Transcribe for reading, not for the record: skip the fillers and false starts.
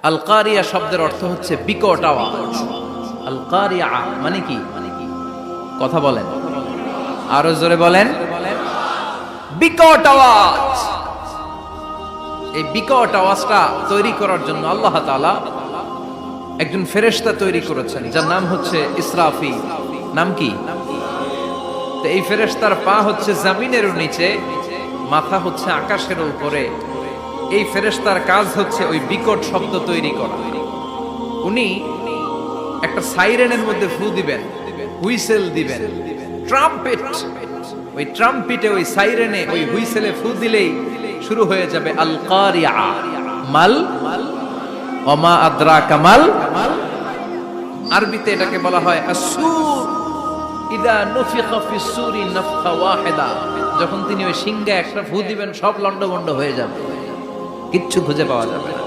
আল কারিয়া শব্দের অর্থ হচ্ছে বিকট আওয়াজ। আল কারিয়া মানে কি? কথা বলেন, আরো জোরে বলেন। বিকট আওয়াজ। এই বিকট আওয়াজটা তৈরি করার জন্য আল্লাহ তাআলা একজন ফেরেশতা তৈরি করেছেন, যার নাম হচ্ছে ইসরাফিল। নাম কি? তো এই ফেরেশতার পা হচ্ছে জমিনের নিচে, মাথা হচ্ছে আকাশের উপরে। এই ফেরেশতার কাজ হচ্ছে ওই বিকট শব্দ তৈরি করা। উনি একটা সাইরেনের মধ্যে ফু দিবেন, হুইসেল দিবেন, ট্রাম্পেট। ওই ট্রাম্পিটে, ওই সাইরেনে, ওই হুইসেলে ফু দিলেই শুরু হয়ে যাবে আল কারিয়া। মাল ওমা আদরাকা মাল। আরবিতে এটাকে বলা হয় আসসুর। ইদা নুফিখা ফিস সূরি নাফখা ওয়াহিদা। যখন তিনি ওই সিংহে একটা ফু দিবেন, সব লন্ডভন্ড হয়ে যাবে, কিচ্ছু খুঁজে পাওয়া যাবে না।